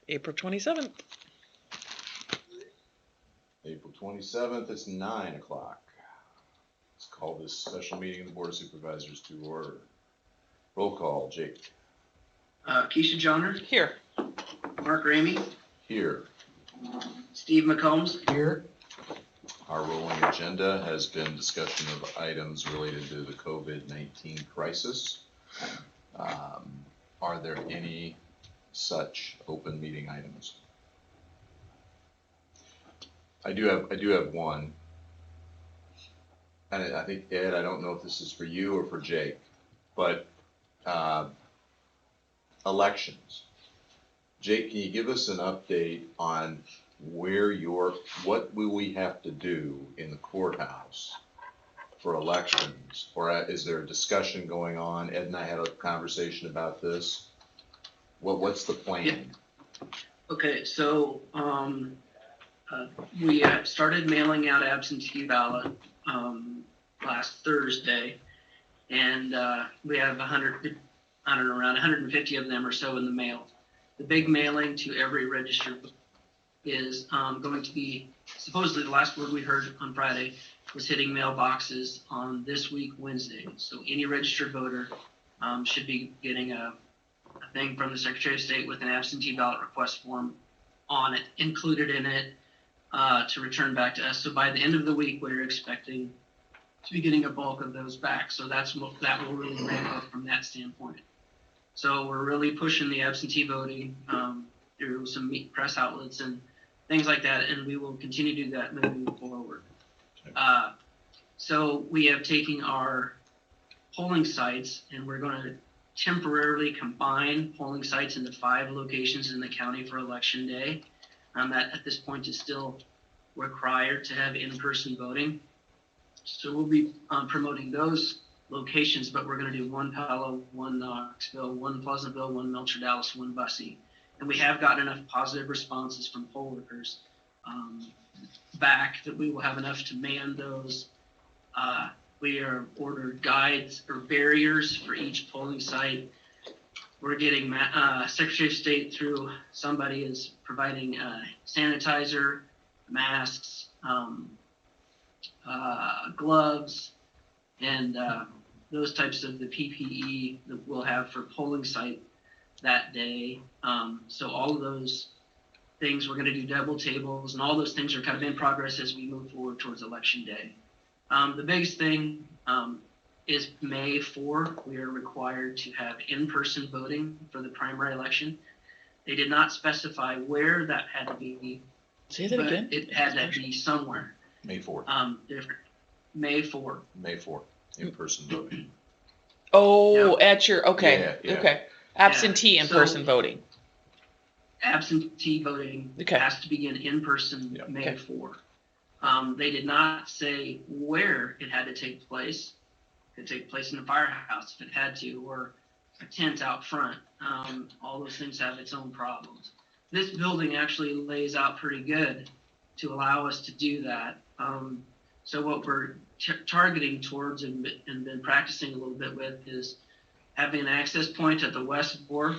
April 27th. April 27th, it's 9 o'clock. Let's call this special meeting of the Board of Supervisors to order. Roll call, Jake. Keisha Johnner, Here. Mark Ramey, Here. Steve McCombs. Here. Our rolling agenda has been discussion of items related to the COVID-19 crisis. Are there any such open meeting items? I do have one. And I think, Ed, I don't know if this is for you or for Jake, but elections. Jake, can you give us an update on what will we have to do in the courthouse for elections? Or is there a discussion going on? Ed and I had a conversation about this. What's the plan? Yeah. Okay, so we started mailing out absentee ballot last Thursday, and we have around 150 of them or so in the mail. The big mailing to every registered is going to be, supposedly the last word we heard on Friday was hitting mailboxes on this week, Wednesday. So any registered voter should be getting a thing from the Secretary of State with an absentee ballot request form on it, included in it, to return back to us. So by the end of the week, we're expecting to be getting a bulk of those back. So that will really ramp up from that standpoint. So we're really pushing the absentee voting through some press outlets and things like that, and we will continue to do that moving forward. So we have taken our polling sites, and we're going to temporarily combine polling sites into 5 locations in the county for election day. That at this point is still required to have in-person voting. So we'll be promoting those locations, but we're going to do 1 Palo, 1 Knoxville, 1 Pleasantville, 1 Melcher Dallas, 1 Bussey. And we have gotten enough positive responses from poll workers back that we will have enough to man those. We are ordered guides or barriers for each polling site. We're getting Secretary of State through somebody is providing sanitizer, masks, gloves, and those types of the PPE that we'll have for polling site that day. So all of those things, we're going to do double tables, and all those things are kind of in progress as we move forward towards election day. The biggest thing is May 4. We are required to have in-person voting for the primary election. They did not specify where that had to be. Say that again. It had to be somewhere. May 4th. Different. May 4. May 4th, in-person voting. Oh, Yeah. at your, okay, Yeah. okay. Absentee Yeah. in-person So- voting. Absentee voting Okay. has to begin in person Yeah. May Okay. 4. They did not say where it had to take place. It could take place in the firehouse if it had to, or a tent out front. All those things have its own problems. This building actually lays out pretty good to allow us to do that. So what we're targeting towards and been practicing a little bit with is having an access point at the west door.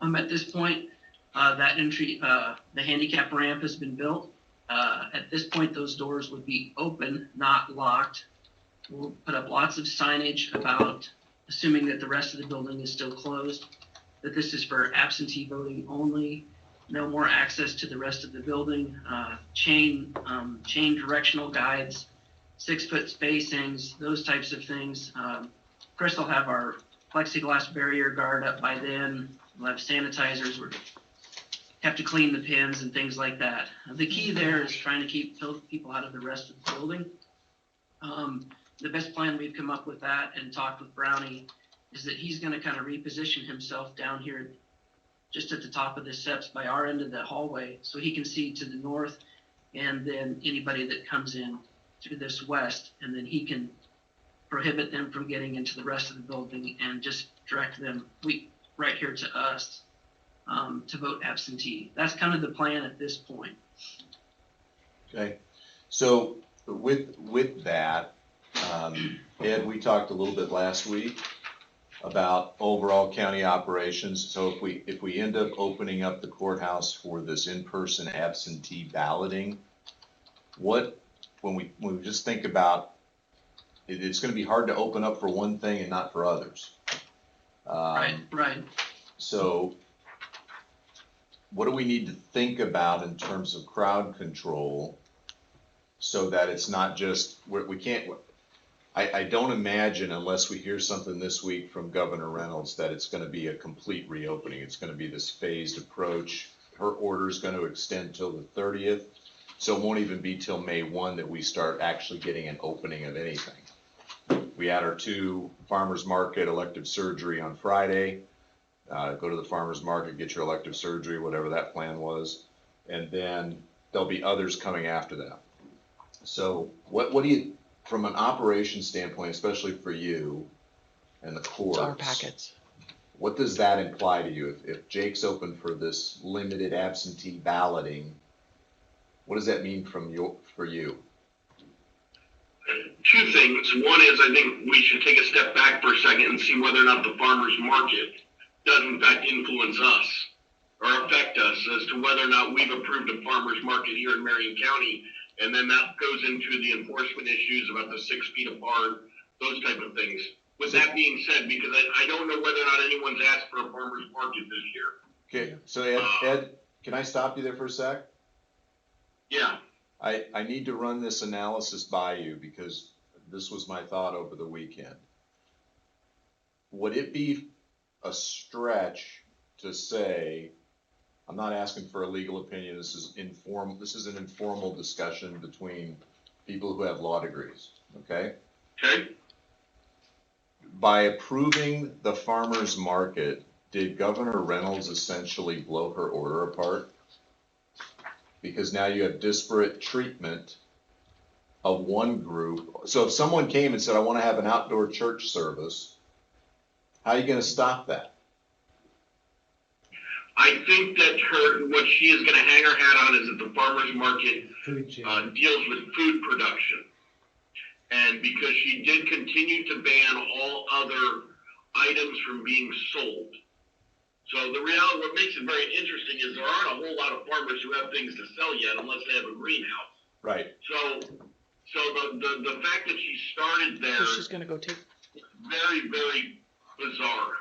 At this point, that entry, the handicap ramp has been built. At this point, those doors would be open, not locked. We'll put up lots of signage about, assuming that the rest of the building is still closed, that this is for absentee voting only. No more access to the rest of the building. Chain directional guides, 6-foot spacings, those types of things. Chris will have our plexiglass barrier guard up by then. We'll have sanitizers. We have to clean the pins and things like that. The key there is trying to keep people out of the rest of the building. The best plan we've come up with that and talked with Brownie is that he's going to kind of reposition himself down here just at the top of the steps by our end of the hallway so he can see to the north and then anybody that comes in through this west, and then he can prohibit them from getting into the rest of the building and just direct them right here to us to vote absentee. That's kind of the plan at this point. Okay, so with that, Ed, we talked a little bit last week about overall county operations. So if we end up opening up the courthouse for this in-person absentee balloting, when we just think about it's gonna be hard to open up for one thing and not for others. Right. So what do we need to think about in terms of crowd control so that it's not just, we can't, I don't imagine, unless we hear something this week from Governor Reynolds, that it's gonna be a complete reopening. It's gonna be this phased approach. Her order is gonna extend till the 30th. So it won't even be till May 1 that we start actually getting an opening of anything. We had our 2 farmers market elective surgery on Friday. Go to the farmers market, get your elective surgery, whatever that plan was. And then there'll be others coming after that. So what do you, from an operation standpoint, especially for you and the courts, Our packets. what does that imply to you? If Jake's open for this limited absentee balloting, what does that mean for you? 2 things. One is I think we should take a step back for a second and see whether or not the farmers market does in fact influence us or affect us as to whether or not we've approved a farmers market here in Marion County. And then that goes into the enforcement issues about the 6 feet apart, those type of things. With that being said, because I don't know whether or not anyone's asked for a farmers market this year. Okay, so Ed, can I stop you there for a sec? Yeah. I need to run this analysis by you because this was my thought over the weekend. Would it be a stretch to say, I'm not asking for a legal opinion, this is an informal discussion between people who have law degrees, okay? Okay. By approving the farmer's market, did Governor Reynolds essentially blow her order apart? Because now you have disparate treatment of one group. So if someone came and said, I want to have an outdoor church service, how are you going to stop that? I think that what she is going to hang her hat on is that the farmer's market deals with food production. And because she did continue to ban all other items from being sold. So the reality, what makes it very interesting is there aren't a whole lot of farmers who have things to sell yet unless they have a greenhouse. Right. So the fact that she started there, So she's gonna go take. very, very bizarre.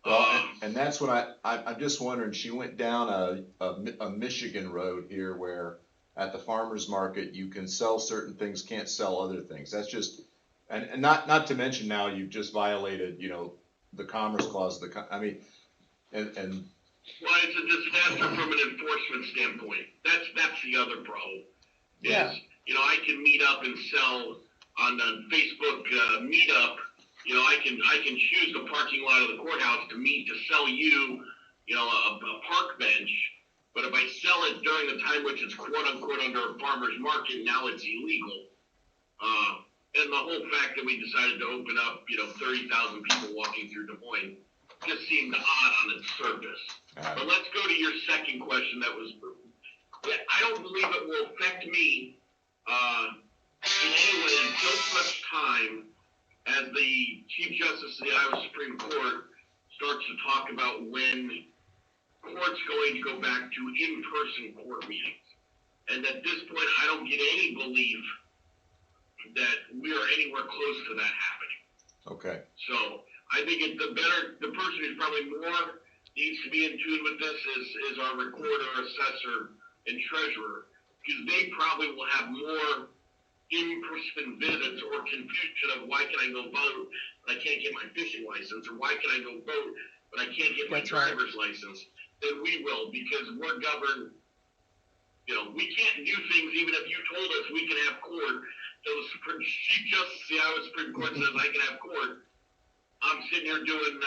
Well, and that's what I'm just wondering, she went down a Michigan road here where at the farmer's market, you can sell certain things, can't sell other things. That's just, and not to mention now you've just violated, the Commerce Clause of and Well, it's a disaster from an enforcement standpoint. That's the other problem. Yeah. I can meet up and sell on the Facebook meetup. I can choose the parking lot of the courthouse to sell you, a park bench. But if I sell it during the time which is quote unquote under a farmer's market, now it's illegal. And the whole fact that we decided to open up, 30,000 people walking through Des Moines just seemed odd on its surface. But let's go to your second question. I don't believe it will affect me in any way until such time as the Chief Justice of the Iowa Supreme Court starts to talk about when court's going to go back to in-person court meetings. And at this point, I don't get any belief that we are anywhere close to that happening. okay. So I think the person who's probably more needs to be in tune with this is our recorder, assessor, and treasurer, because they probably will have more in-person visits or confusion of why can I go vote but I can't get my fishing license, or why can I go vote but I can't get my driver's license, than we will, because we're governed. We can't do things even if you told us we can have court. So the Chief Justice of the Iowa Supreme Court says I can have court. I'm sitting here doing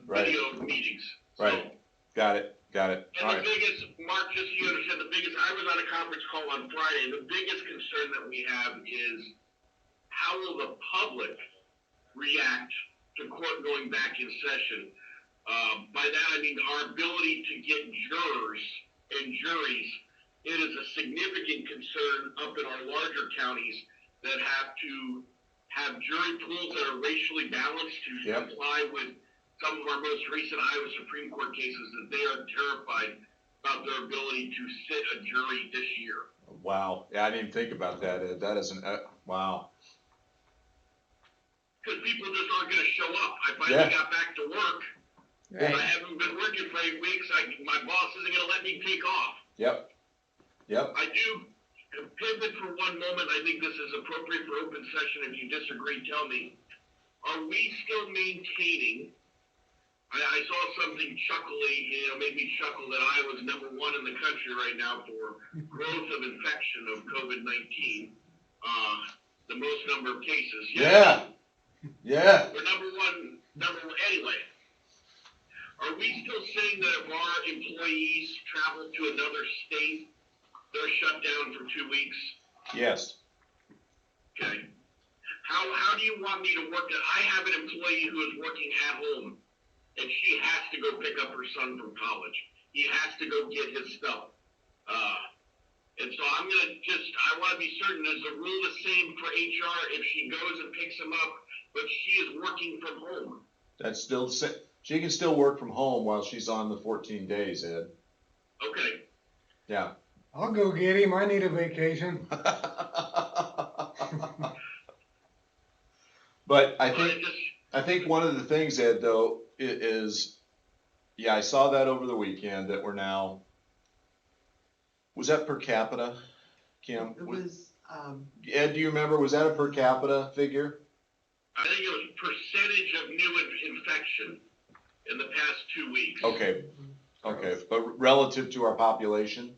video meetings. Right. Got it. And the biggest, Mark, just so you understand, I was on a conference call on Friday, and the biggest concern that we have is how will the public react to court going back in session? By that I mean our ability to get jurors and juries. It is a significant concern up in our larger counties that have to have jury pools that are racially balanced to Yep. comply with some of our most recent Iowa Supreme Court cases, that they are terrified about their ability to sit a jury this year. Wow. Yeah, I didn't think about that, Ed. That is wow. Because people just aren't going to show up. I finally Yeah. got back to work. I Right. haven't been working for 8 weeks. My boss isn't going to let me take off. Yep. Yep. I do pivot for one moment. I think this is appropriate for open session. If you disagree, tell me. Are we still maintaining? I saw something chuckly, made me chuckle that Iowa's #1 in the country right now for growth of infection of COVID-19. The most number of cases. Yeah. Yeah. We're number one. Anyway, are we still saying that if our employees travel to another state, they're shut down for 2 weeks? Yes. Okay. How do you want me to work it? I have an employee who is working at home, and she has to go pick up her son from college. He has to go get his stuff. And so I want to be certain, is the rule the same for HR if she goes and picks him up, but she is working from home? That's still, she can still work from home while she's on the 14 days, Ed. Okay. Yeah. I'll go get him. I need a vacation. But I But think, it just, I think one of the things, Ed, though, is, yeah, I saw that over the weekend that we're now, was that per capita, Kim? It was, Ed, do you remember, was that a per capita figure? I think it was percentage of new infection in the past 2 weeks. Okay, but relative to our population?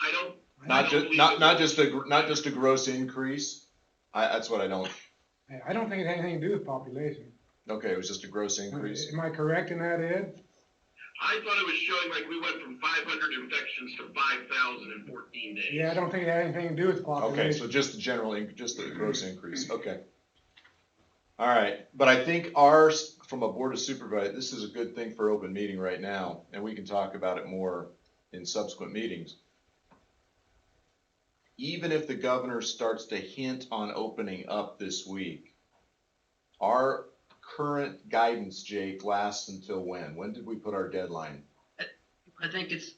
I don't. Not I don't just, believe not just a gross increase? That's what I don't, I don't think it had anything to do with population. okay, it was just a gross increase. Am I correct in that, Ed? I thought it was showing like we went from 500 infections to 5,000 in 14 days. Yeah, I don't think it had anything to do with population. Okay, so just the general, just the gross increase, okay. All right, but I think ours, from a board of supervisors, this is a good thing for open meeting right now, and we can talk about it more in subsequent meetings. Even if the governor starts to hint on opening up this week, our current guidance, Jake, lasts until when? When did we put our deadline? I think it's,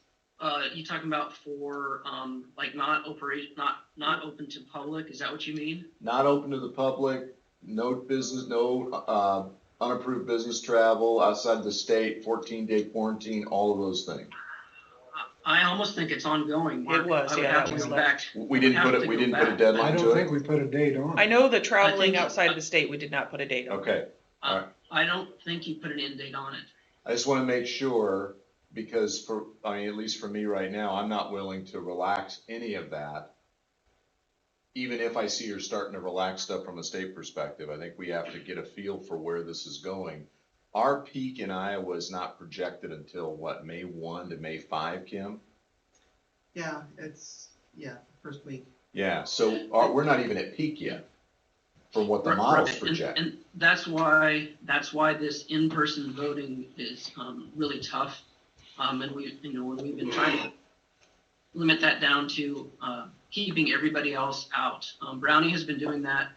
you talking about for, like not open to public, is that what you mean? Not open to the public, no business, no unapproved business travel outside the state, 14-day quarantine, all of those things. I almost think it's ongoing, Mark. It was, I would yeah, have that to was go left. back. We didn't put it, we didn't put a I deadline don't to think it? we put a date on I it. know the traveling think- outside of the state, we did not put a date on. Okay, I don't think you put an end date on it. I just wanna make sure, because at least for me right now, I'm not willing to relax any of that. Even if I see her starting to relax stuff from a state perspective, I think we have to get a feel for where this is going. Our peak in Iowa is not projected until what, May 1 to May 5, Kim? Yeah, it's, first week. Yeah, so we're not even at peak yet, from what the Right, models and- project. And that's why this in-person voting is, really tough. And we've been trying to limit that down to, keeping everybody else out. Brownie has been doing that,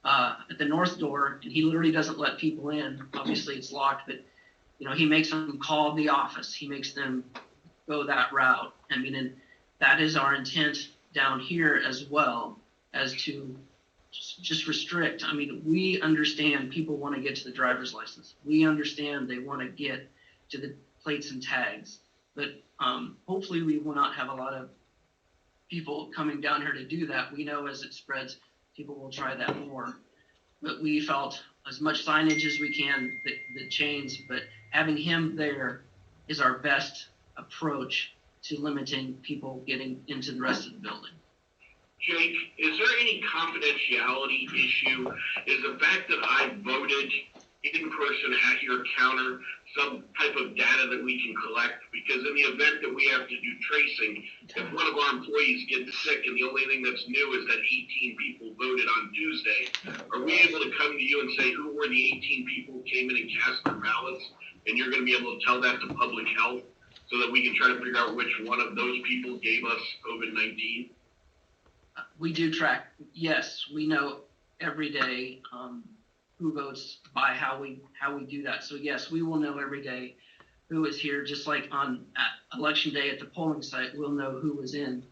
at the north door, and he literally doesn't let people in. Obviously it's locked, but, he makes them call the office. He makes them go that route. I mean, and that is our intent down here as well, as to just restrict. I mean, we understand people want to get to the driver's license. We understand they want to get to the plates and tags, but hopefully we will not have a lot of people coming down here to do that. We know as it spreads, people will try that more. But we felt as much signage as we can, the chains, but having him there is our best approach to limiting people getting into the rest of the building. Jake, is there any confidentiality issue? Is the fact that I voted in person at your counter some type of data that we can collect? Because in the event that we have to do tracing, if one of our employees gets sick and the only thing that's new is that 18 people voted on Tuesday, are we able to come to you and say who were the 18 people who came in and cast their ballots? And you're going to be able to tell that to public health so that we can try to figure out which one of those people gave us COVID-19? We do track, yes, we know every day, who votes by how we do that. So yes, we will know every day who is here, just like on election day at the polling site, we'll know who was in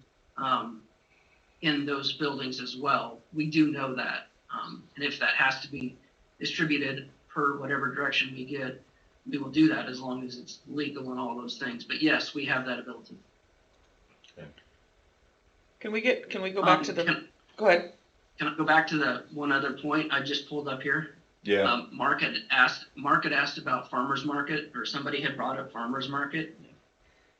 those buildings as well. We do know that. And if that has to be distributed per whatever direction we get, we will do that as long as it's legal and all those things. But yes, we have that ability. Can we go back to go ahead. Can I go back to the one other point I just pulled up here? Yeah. Mark had asked about farmer's market, or somebody had brought up farmer's market.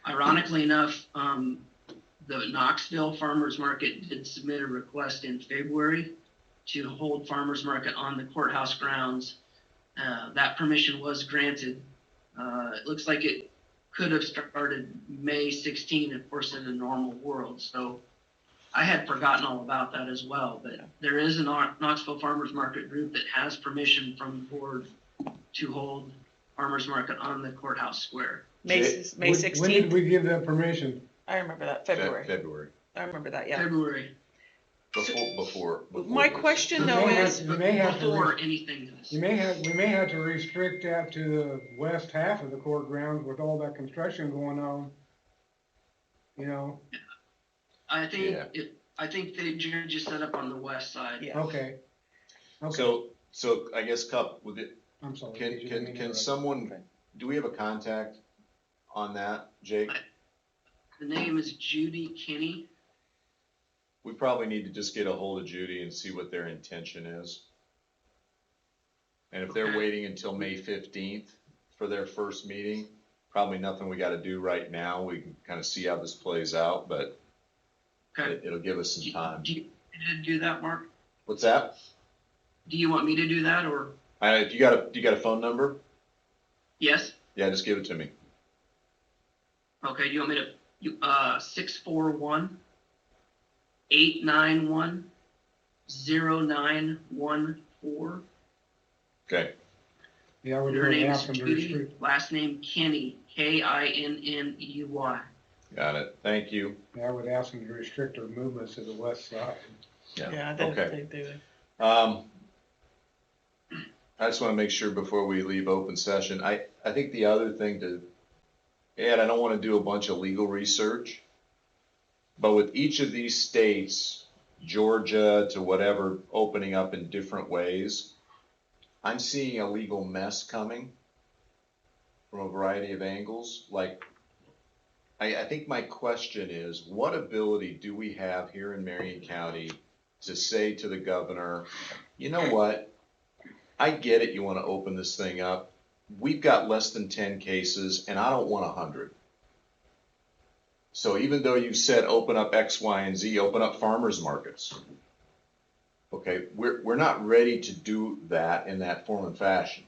Ironically enough, the Knoxville farmer's market did submit a request in February to hold farmer's market on the courthouse grounds. That permission was granted. It looks like it could have started May 16, of course, in a normal world. So I had forgotten all about that as well, but there is a Knoxville Farmers Market group that has permission from the board to hold farmers market on the courthouse square. May When 16th. did we give that permission? I remember that, February. February. I remember that, yeah. February, Before My this. question You though may have is, to- you may have to before re- anything is. we may have to restrict that to the west half of the court grounds with all that construction going on. You know, I think Yeah. I think they just set up on the west side. yeah. okay. Okay, So I guess Cup, with it, I'm sorry. Did you mean to can interrupt? someone, do we have a contact on that, Jake? The name is Judy Kinney. We probably need to just get a hold of Judy and see what their intention is. And if they're Okay. waiting until May 15th for their first meeting, probably nothing we gotta do right now. We can kind of see how this plays out, but Okay. it'll give us some time. Do you want me to do that, Mark? What's that? Do you want me to do that, or If you got a phone number? yes? Yeah, just give it to me. Okay. Do you want me to? 641-891-0914. Okay, Yeah, I would Her really name is ask them to Judy. restrict, Last name Kinney. Kinney. got it. Thank you. yeah, I would ask them to restrict their movements to the west side. Yeah, Okay. they do. I just wanna make sure before we leave open session, I think the other thing to add, I don't wanna do a bunch of legal research, but with each of these states, Georgia to whatever, opening up in different ways, I'm seeing a legal mess coming from a variety of angles. Like, I think my question is, what ability do we have here in Marion County to say to the governor, you know what? I get it, you wanna open this thing up. We've got less than 10 cases and I don't want 100. So even though you said open up X, Y, and Z, open up farmers markets. Okay, we're not ready to do that in that form and fashion.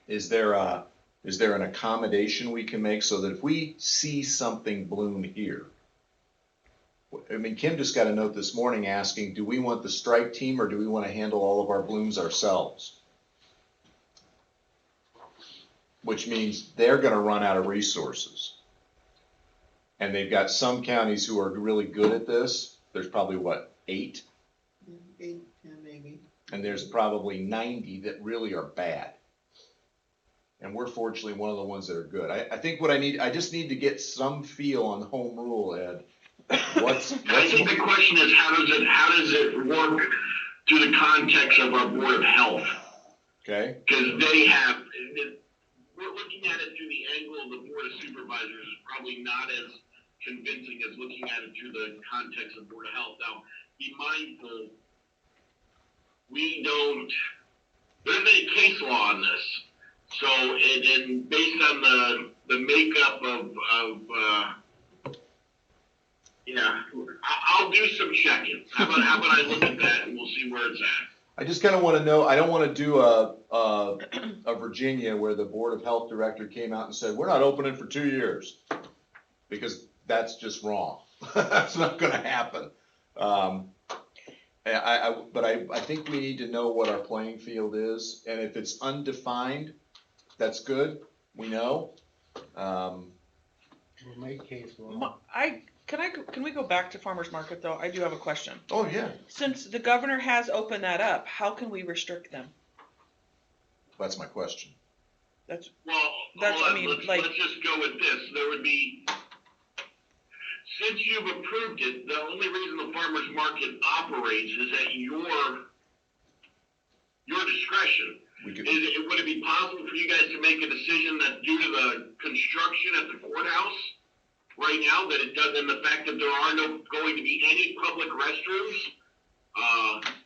Is there an accommodation we can make so that if we see something bloom here? I mean, Kim just got a note this morning asking, do we want the strike team or do we want to handle all of our blooms ourselves? Which means they're gonna run out of resources. And they've got some counties who are really good at this. There's probably what, 8? 8, 10 maybe. And there's probably 90 that really are bad. And we're fortunately one of the ones that are good. I think I just need to get some feel on home rule, Ed. I think the question is, how does it work through the context of our Board of Health? Okay, Because we're looking at it through the angle of the Board of Supervisors, is probably not as convincing as looking at it through the context of Board of Health. Now, be mindful, there isn't any case law on this. So, and based on the makeup I'll do some checking. How about I look at that and we'll see where it's at. I just kind of want to know, I don't want to do a Virginia where the Board of Health Director came out and said, we're not opening for 2 years. Because that's just wrong. That's not going to happen. But I think we need to know what our playing field is. And if it's undefined, that's good. We know. We'll make case law. Can we go back to farmer's market though? I do have a question. Oh, yeah, Since the governor has opened that up, how can we restrict them? that's my question. Well, That's- hold I on, mean, let's like- just go with this. There would be, since you've approved it, the only reason the farmer's market operates is at your discretion. We could, Would it be possible for you guys to make a decision that due to the construction at the courthouse right now, that it doesn't, the fact that there are no going to be any public restrooms,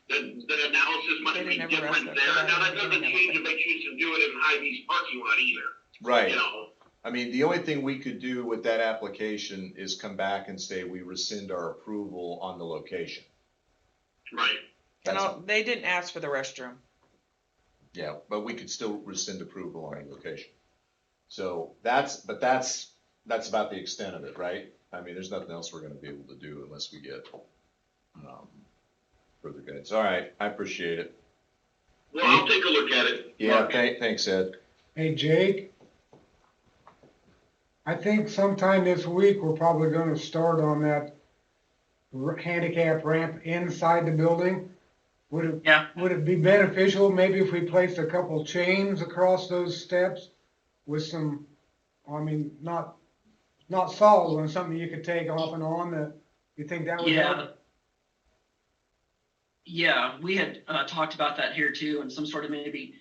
that the analysis might They be didn't ever different ask there? us for that. Now, that They doesn't didn't change ever if they choose to do it in Hy-Vee's parking lot either, right. you know? I mean, the only thing we could do with that application is come back and say we rescind our approval on the location. Right. That's, They didn't ask for the restroom. yeah, but we could still rescind approval on the location. So that's about the extent of it, right? I mean, there's nothing else we're gonna be able to do unless we get, further guidance. All right, I appreciate it. Well, I'll take a look at it. Yeah, Mark. thanks, Ed. Hey, Jake, I think sometime this week, we're probably gonna start on that handicap ramp inside the building. Would it be beneficial maybe if we placed a couple chains across those steps with some, I mean, not solid ones, something you could take off and on, that, you think that would help? Yeah, we had talked about that here too, and some sort of maybe,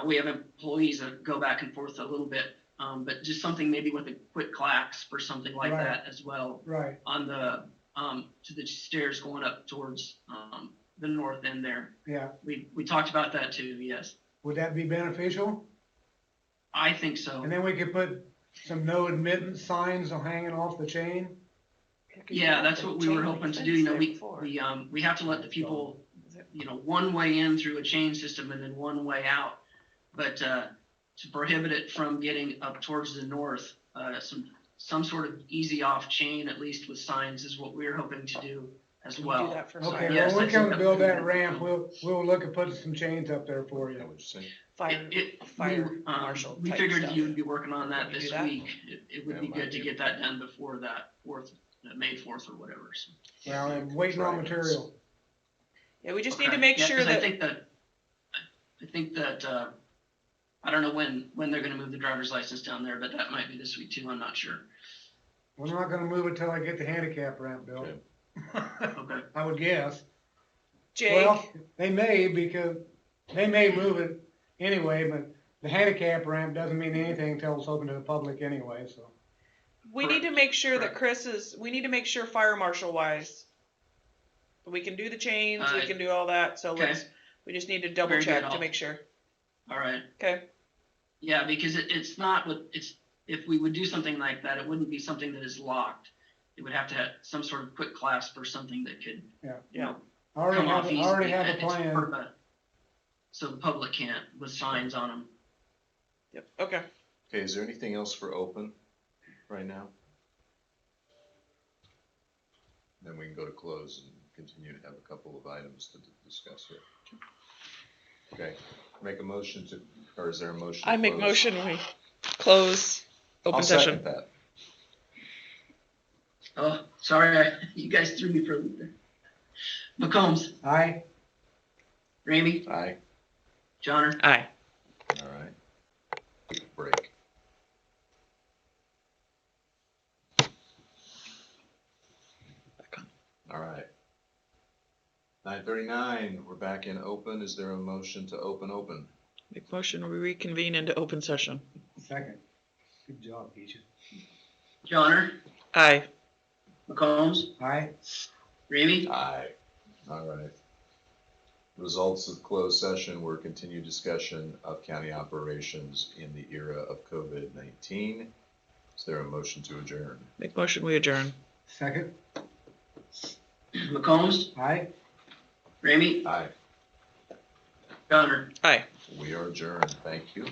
we have employees that go back and forth a little bit, but just something maybe with a quick clasp or something like Right. that as well Right, on the, to the stairs going up towards the north end there. yeah. We talked about that too, yes. Would that be beneficial? I think so. And then we could put some no admittance signs hanging off the chain? Yeah, that's what we were hoping to do. We have to let the people, one way in through a chain system and then one way out. But to prohibit it from getting up towards the north, some sort of easy off chain, at least with signs, is what we were hoping to do as Can we well. do that for Okay, signs? Yes, when I we come think to that build would be that good. ramp, we'll look at putting some chains up there for Is that you. what you're saying? Fire marshal We type figured stuff. you would be working on that Can we do this that? week. It would Yeah, be might good to be. get that done before that May 4th or whatever. So. Well, I'm waiting on material. Yeah, we just need Okay. to make Yeah, sure 'cause that. I think that I don't know when they're gonna move the driver's license down there, but that might be this week too. I'm not sure. We're not gonna move it till I get the handicap ramp built. Okay. Okay. I would guess. Jake, Well, they may, because they may move it anyway, but the handicap ramp doesn't mean anything until it's open to the public anyway, so. we need to make sure that we need to make sure fire marshal wise. We can do the chains, we can do all that, so Okay. we just need to double Very check good. to make sure. All right. Okay, Yeah, because it's not what if we would do something like that, it wouldn't be something that is locked. It would have to have some sort of quick clasp or something that could, yeah. I already come off have, easily. I already have a It's part plan. of so the public can't, with signs on them. Yep, okay. Okay, is there anything else for open right now? Then we can go to close and continue to have a couple of items to discuss here. Okay, make a motion to, or is there a motion? to I make close? motion we close open I'll session. second that. Oh, sorry, you guys threw me for a loop there. McCombs, Aye, Ramey, Aye, Johnner. Aye. all right. Take a break. All right. 9:39, we're back in open. Is there a motion to open? Make motion we reconvene into open session. second. Good job, Peaches. Johnner, Aye. McCombs, Aye, Ramey. Aye. All right. Results of closed session were continued discussion of county operations in the era of COVID-19. Is there a motion to adjourn? Make motion we adjourn. second. McCombs, Aye. Ramey, Aye. Johnner. Aye. We are adjourned. Thank you.